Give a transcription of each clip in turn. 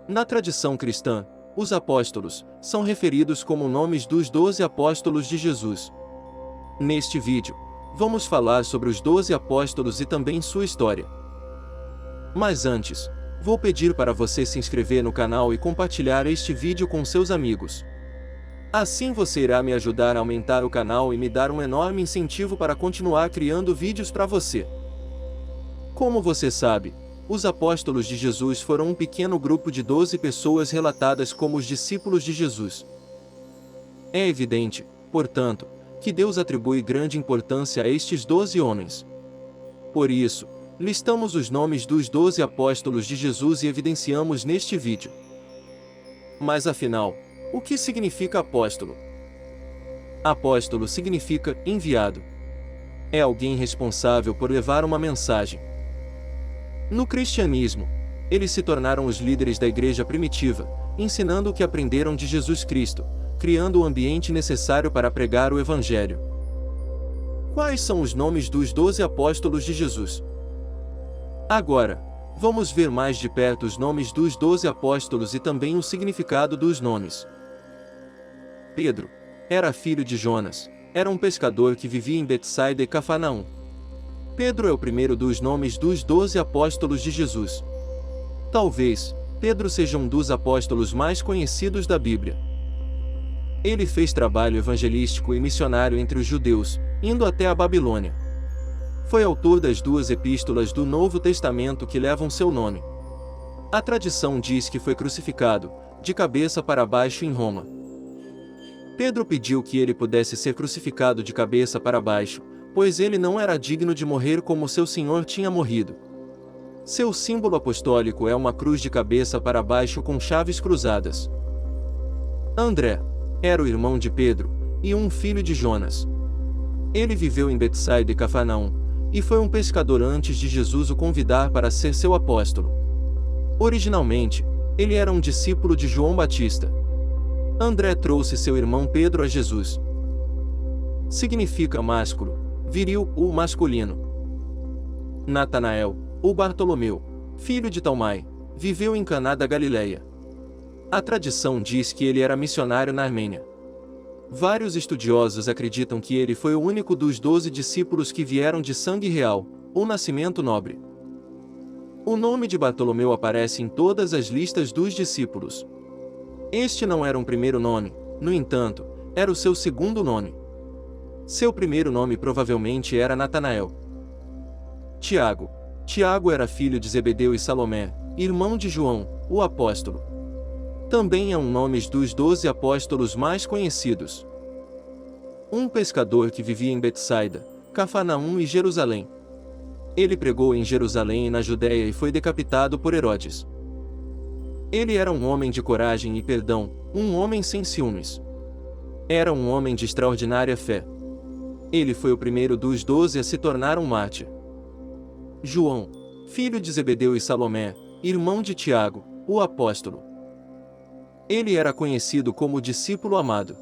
Na tradição cristã, os apóstolos são referidos como nomes dos 12 apóstolos de Jesus. Neste vídeo, vamos falar sobre os 12 apóstolos e também sua história. Mas antes, vou pedir para você se inscrever no canal e compartilhar este vídeo com seus amigos. Assim você irá me ajudar a aumentar o canal e me dar um enorme incentivo para continuar criando vídeos para você. Como você sabe, os apóstolos de Jesus foram um pequeno grupo de 12 pessoas relatadas como os discípulos de Jesus. É evidente, portanto, que Deus atribui grande importância a estes 12 homens. Por isso, listamos os nomes dos 12 apóstolos de Jesus e evidenciamos neste vídeo. Mas afinal, o que significa apóstolo? Apóstolo significa enviado. É alguém responsável por levar uma mensagem. No cristianismo, eles se tornaram os líderes da igreja primitiva, ensinando o que aprenderam de Jesus Cristo, criando o ambiente necessário para pregar o Evangelho. Quais são os nomes dos 12 apóstolos de Jesus? Agora, vamos ver mais de perto os nomes dos 12 apóstolos e também o significado dos nomes. Pedro era filho de Jonas, era um pescador que vivia em Betsaida e Cafarnaum. Pedro é o primeiro dos nomes dos 12 apóstolos de Jesus. Talvez, Pedro seja um dos apóstolos mais conhecidos da Bíblia. Ele fez trabalho evangelístico e missionário entre os judeus, indo até a Babilônia. Foi autor das 2 epístolas do Novo Testamento que levam seu nome. A tradição diz que foi crucificado, de cabeça para baixo em Roma. Pedro pediu que ele pudesse ser crucificado de cabeça para baixo, pois ele não era digno de morrer como seu Senhor tinha morrido. Seu símbolo apostólico é uma cruz de cabeça para baixo com chaves cruzadas. André era o irmão de Pedro, e um filho de Jonas. Ele viveu em Betsaida e Cafarnaum, e foi um pescador antes de Jesus o convidar para ser seu apóstolo. Originalmente, ele era um discípulo de João Batista. André trouxe seu irmão Pedro a Jesus. Significa másculo, viril ou masculino. Natanael, ou Bartolomeu, filho de Talmai, viveu em Caná da Galileia. A tradição diz que ele era missionário na Armênia. Vários estudiosos acreditam que ele foi o único dos 12 discípulos que vieram de sangue real, ou nascimento nobre. O nome de Bartolomeu aparece em todas as listas dos discípulos. Este não era um primeiro nome, no entanto, era o seu segundo nome. Seu primeiro nome provavelmente era Natanael. Tiago. Tiago era filho de Zebedeu e Salomé, irmão de João, o apóstolo. Também é um nome dos 12 apóstolos mais conhecidos. Um pescador que vivia em Betsaida, Cafarnaum e Jerusalém. Ele pregou em Jerusalém e na Judéia e foi decapitado por Herodes. Ele era um homem de coragem e perdão, um homem sem ciúmes. Era um homem de extraordinária fé. Ele foi o primeiro dos 12 a se tornar um mártir. João, filho de Zebedeu e Salomé, irmão de Tiago, o apóstolo. Ele era conhecido como o discípulo amado.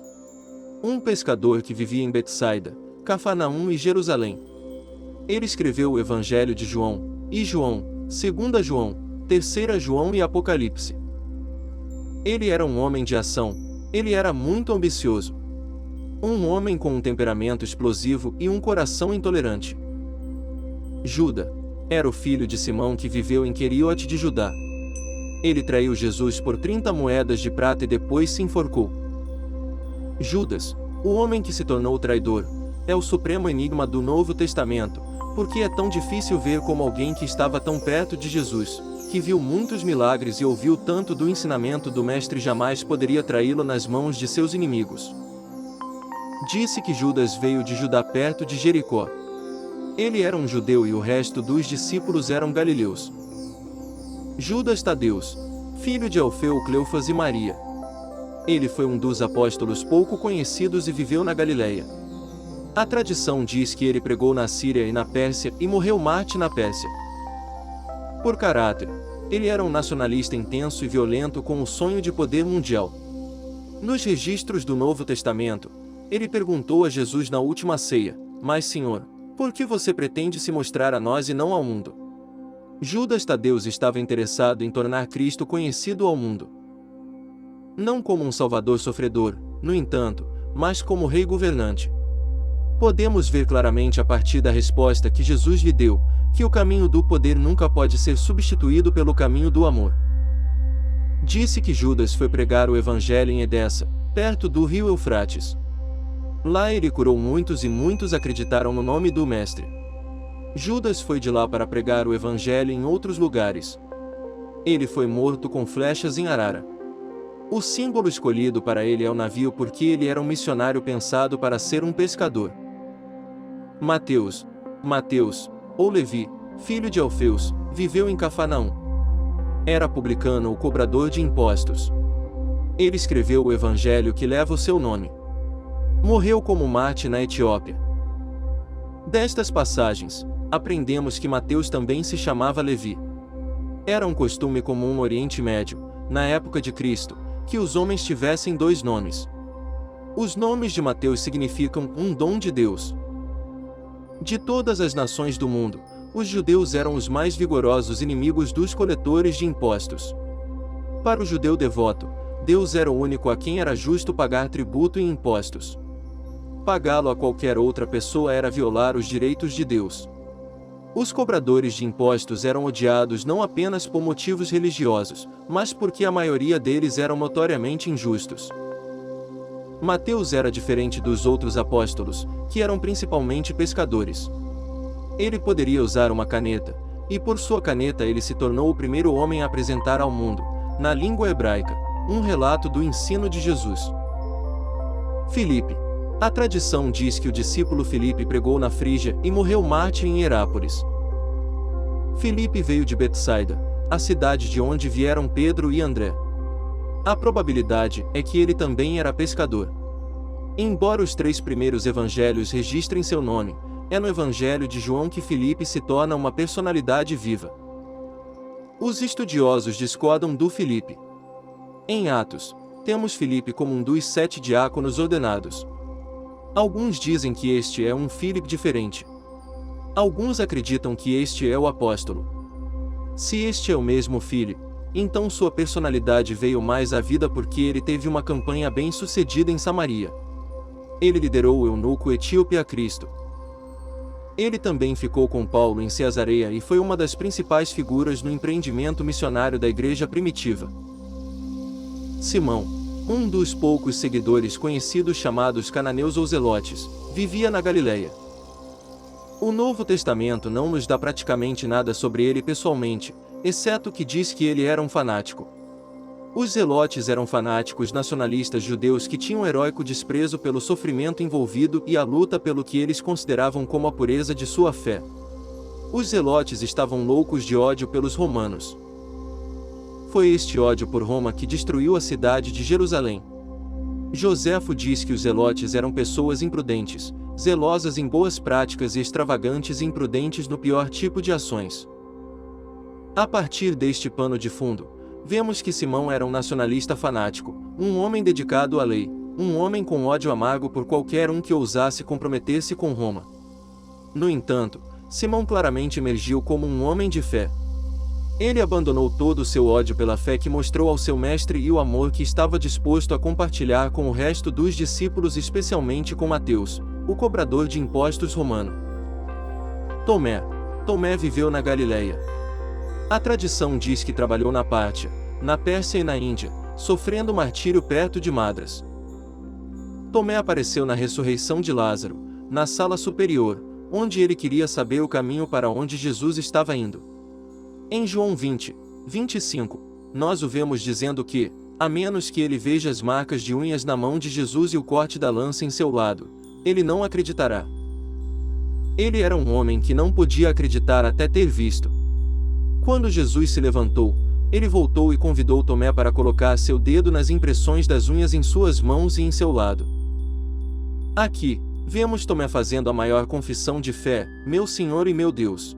Um pescador que vivia em Betsaida, Cafarnaum e Jerusalém. Ele escreveu o Evangelho de João, e João, 2 João, 3 João e Apocalipse. Ele era um homem de ação, ele era muito ambicioso. Um homem com um temperamento explosivo e um coração intolerante. Judas era o filho de Simão que viveu em Queriote de Judá. Ele traiu Jesus por 30 moedas de prata e depois se enforcou. Judas, o homem que se tornou traidor, é o supremo enigma do Novo Testamento, porque é tão difícil ver como alguém que estava tão perto de Jesus, que viu muitos milagres e ouviu tanto do ensinamento do Mestre jamais poderia traí-lo nas mãos de seus inimigos. Disse que Judas veio de Judá perto de Jericó. Ele era um judeu e o resto dos discípulos eram galileus. Judas Tadeus, filho de Alfeu, Cleofas e Maria. Ele foi um dos apóstolos pouco conhecidos e viveu na Galileia. A tradição diz que ele pregou na Síria e na Pérsia e morreu mártir na Pérsia. Por caráter, ele era um nacionalista intenso e violento com o sonho de poder mundial. Nos registros do Novo Testamento, ele perguntou a Jesus na última ceia: "Mas, Senhor, por que você pretende se mostrar a nós e não ao mundo?" Judas Tadeu estava interessado em tornar Cristo conhecido ao mundo. Não como um salvador sofredor, no entanto, mas como rei governante. Podemos ver claramente a partir da resposta que Jesus lhe deu, que o caminho do poder nunca pode ser substituído pelo caminho do amor. Disse que Judas foi pregar o evangelho em Edessa, perto do rio Eufrates. Lá ele curou muitos e muitos acreditaram no nome do Mestre. Judas foi de lá para pregar o evangelho em outros lugares. Ele foi morto com flechas em Arara. O símbolo escolhido para ele é o navio porque ele era um missionário pensado para ser um pescador. Mateus, ou Levi, filho de Alfeus, viveu em Cafarnaum. Era publicano ou cobrador de impostos. Ele escreveu o evangelho que leva o seu nome. Morreu como mártir na Etiópia. Destas passagens, aprendemos que Mateus também se chamava Levi. Era um costume comum no Oriente Médio, na época de Cristo, que os homens tivessem dois nomes. Os nomes de Mateus significam um dom de Deus. De todas as nações do mundo, os judeus eram os mais vigorosos inimigos dos coletores de impostos. Para o judeu devoto, Deus era o único a quem era justo pagar tributo e impostos. Pagá-lo a qualquer outra pessoa era violar os direitos de Deus. Os cobradores de impostos eram odiados não apenas por motivos religiosos, mas porque a maioria deles eram notoriamente injustos. Mateus era diferente dos outros apóstolos, que eram principalmente pescadores. Ele poderia usar uma caneta, e por sua caneta ele se tornou o primeiro homem a apresentar ao mundo, na língua hebraica, um relato do ensino de Jesus. Filipe. A tradição diz que o discípulo Filipe pregou na Frígia e morreu mártir em Herápolis. Filipe veio de Betsaida, a cidade de onde vieram Pedro e André. A probabilidade é que ele também era pescador. Embora os 3 primeiros evangelhos registrem seu nome, é no evangelho de João que Filipe se torna uma personalidade viva. Os estudiosos discordam do Filipe. Em Atos, temos Filipe como um dos 7 diáconos ordenados. Alguns dizem que este é um Filipe diferente. Alguns acreditam que este é o apóstolo. Se este é o mesmo Filipe, então sua personalidade veio mais à vida porque ele teve uma campanha bem-sucedida em Samaria. Ele liderou o eunuco etíope a Cristo. Ele também ficou com Paulo em Cesareia e foi uma das principais figuras no empreendimento missionário da igreja primitiva. Simão, um dos poucos seguidores conhecidos chamados cananeus ou zelotes, vivia na Galileia. O Novo Testamento não nos dá praticamente nada sobre ele pessoalmente, exceto que diz que ele era um fanático. Os zelotes eram fanáticos nacionalistas judeus que tinham heróico desprezo pelo sofrimento envolvido e a luta pelo que eles consideravam como a pureza de sua fé. Os zelotes estavam loucos de ódio pelos romanos. Foi este ódio por Roma que destruiu a cidade de Jerusalém. Joséfo diz que os zelotes eram pessoas imprudentes, zelosas em boas práticas e extravagantes e imprudentes no pior tipo de ações. A partir deste pano de fundo, vemos que Simão era um nacionalista fanático, um homem dedicado à lei, um homem com ódio amargo por qualquer um que ousasse comprometer-se com Roma. No entanto, Simão claramente emergiu como um homem de fé. Ele abandonou todo o seu ódio pela fé que mostrou ao seu mestre e o amor que estava disposto a compartilhar com o resto dos discípulos, especialmente com Mateus, o cobrador de impostos romano. Tomé viveu na Galileia. A tradição diz que trabalhou na Pártia, na Pérsia e na Índia, sofrendo martírio perto de Madras. Tomé apareceu na ressurreição de Lázaro, na sala superior, onde ele queria saber o caminho para onde Jesus estava indo. Em João 20:25, nós o vemos dizendo que, a menos que ele veja as marcas de unhas na mão de Jesus e o corte da lança em seu lado, ele não acreditará. Ele era um homem que não podia acreditar até ter visto. Quando Jesus se levantou, ele voltou e convidou Tomé para colocar seu dedo nas impressões das unhas em suas mãos e em seu lado. Aqui, vemos Tomé fazendo a maior confissão de fé: meu Senhor e meu Deus.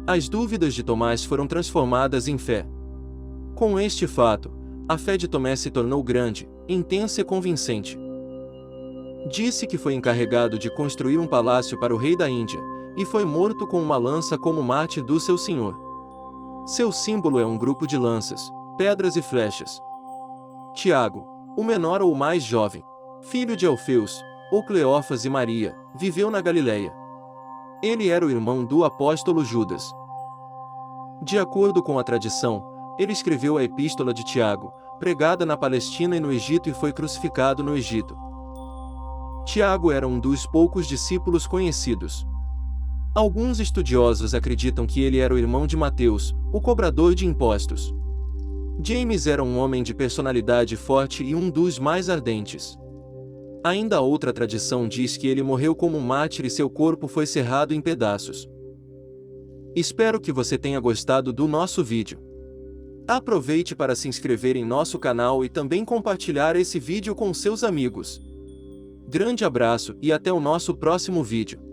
As dúvidas de Tomás foram transformadas em fé. Com este fato, a fé de Tomé se tornou grande, intensa e convincente. Disse que foi encarregado de construir um palácio para o rei da Índia, e foi morto com uma lança como mártir do seu senhor. Seu símbolo é um grupo de lanças, pedras e flechas. Tiago, o menor ou o mais jovem, filho de Alfeus, ou Cleófas e Maria, viveu na Galileia. Ele era o irmão do apóstolo Judas. De acordo com a tradição, ele escreveu a Epístola de Tiago, pregada na Palestina e no Egito, e foi crucificado no Egito. Tiago era um dos poucos discípulos conhecidos. Alguns estudiosos acreditam que ele era o irmão de Mateus, o cobrador de impostos. James era um homem de personalidade forte e um dos mais ardentes. Ainda outra tradição diz que ele morreu como um mártir e seu corpo foi serrado em pedaços. Espero que você tenha gostado do nosso vídeo. Aproveite para se inscrever em nosso canal e também compartilhar esse vídeo com seus amigos. Grande abraço e até o nosso próximo vídeo.